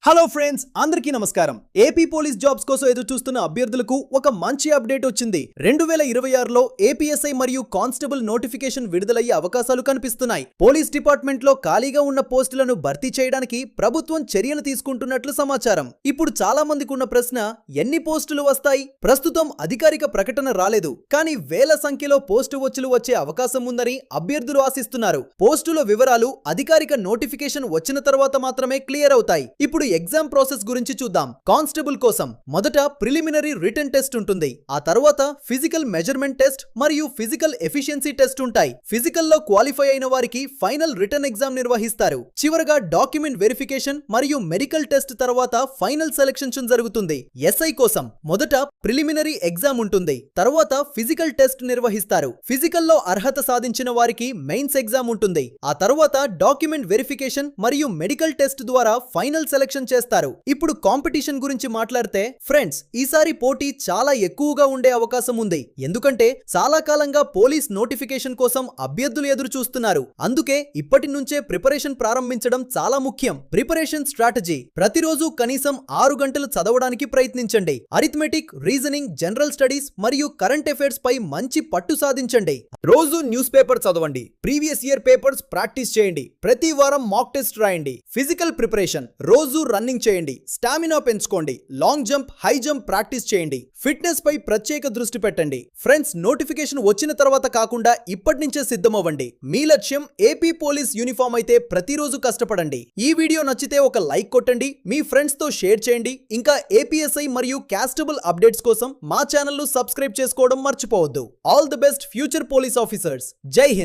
Hello friends, అందరికీ నమస్కారం. AP police jobs కోసం ఎదురు చూస్తున్న అభ్యర్థులకు ఒక మంచి అప్డేట్ వచ్చింది. 2026లో ఏపీఎస్ఐ మరియు కానిస్టేబుల్ నోటిఫికేషన్ విడుదలయ్యే అవకాశాలు కనిపిస్తున్నాయి. పోలీస్ డిపార్ట్మెంట్ లో ఖాళీగా ఉన్న పోస్టులను భర్తీ చేయడానికి ప్రభుత్వం చర్యలు తీసుకుంటున్నట్లు సమాచారం. ఇప్పుడు చాలా మందికి ఉన్న ప్రశ్న, ఎన్ని పోస్టులు వస్తాయి? ప్రస్తుతం అధికారిక ప్రకటన రాలేదు, కానీ వేల సంఖ్యలో పోస్టు వచ్చులు వచ్చే అవకాశం ఉందని అభ్యర్థులు ఆశిస్తున్నారు. పోస్టుల వివరాలు అధికారిక నోటిఫికేషన్ వచ్చిన తర్వాత మాత్రమే క్లియర్ అవుతాయి. ఇప్పుడు ఎగ్జామ్ ప్రాసెస్ గురించి చూద్దాం. కానిస్టేబుల్ కోసం మొదట ప్రిలిమినరీ రిటన్ టెస్ట్ ఉంటుంది. ఆ తర్వాత ఫిజికల్ మెజర్మెంట్ టెస్ట్ మరియు ఫిజికల్ ఎఫిషియన్సీ టెస్ట్ ఉంటాయి. ఫిజికల్ లో క్వాలిఫై అయిన వారికి ఫైనల్ రిటన్ ఎగ్జామ్ నిర్వహిస్తారు. చివరగా డాక్యుమెంట్ వెరిఫికేషన్ మరియు మెడికల్ టెస్ట్ తర్వాత ఫైనల్ సెలక్షన్ జరుగుతుంది. ఎస్ఐ కోసం మొదట ప్రిలిమినరీ ఎగ్జామ్ ఉంటుంది. తర్వాత ఫిజికల్ టెస్ట్ నిర్వహిస్తారు. ఫిజికల్ లో అర్హత సాధించిన వారికి మెయిన్స్ ఎగ్జామ్ ఉంటుంది. ఆ తర్వాత డాక్యుమెంట్ వెరిఫికేషన్ మరియు మెడికల్ టెస్ట్ ద్వారా ఫైనల్ సెలక్షన్ చేస్తారు. ఇప్పుడు కాంపిటీషన్ గురించి మాట్లాడితే ఫ్రెండ్స్, ఈసారి పోటీ చాలా ఎక్కువగా ఉండే అవకాశం ఉంది. ఎందుకంటే చాలా కాలంగా పోలీస్ నోటిఫికేషన్ కోసం అభ్యర్థులు ఎదురు చూస్తున్నారు. అందుకే ఇప్పటి నుంచే ప్రిపరేషన్ ప్రారంభించడం చాలా ముఖ్యం. ప్రిపరేషన్ స్ట్రాటజీ: ప్రతిరోజు కనీసం 6 గంటలు చదవడానికి ప్రయత్నించండి. అరిథమెటిక్, రీజనింగ్, జనరల్ స్టడీస్ మరియు కరెంట్ అఫైర్స్ పై మంచి పట్టు సాధించండి. రోజు న్యూస్ పేపర్ చదవండి. ప్రీవియస్ ఇయర్ పేపర్స్ ప్రాక్టీస్ చేయండి. ప్రతి వారం మాక్ టెస్ట్ రాయండి. ఫిజికల్ ప్రిపరేషన్: రోజు రన్నింగ్ చేయండి. స్టామినా పెంచుకోండి. Long jump, high jump practice చేయండి. ఫిట్నెస్ పై ప్రత్యేక దృష్టి పెట్టండి. ఫ్రెండ్స్, నోటిఫికేషన్ వచ్చిన తర్వాత కాకుండా ఇప్పటి నుంచే సిద్ధమవ్వండి. మీ లక్ష్యం ఏపీ పోలీస్ యూనిఫామ్ అయితే ప్రతిరోజు కష్టపడండి. ఈ వీడియో నచ్చితే ఒక లైక్ కొట్టండి. మీ ఫ్రెండ్స్ తో షేర్ చేయండి. ఇంకా ఏపీఎస్ఐ మరియు కానిస్టేబుల్ అప్డేట్స్ కోసం మా ఛానల్ ను సబ్స్క్రైబ్ చేసుకోవడం మర్చిపోవద్దు. All the best future police officers. జై హింద్.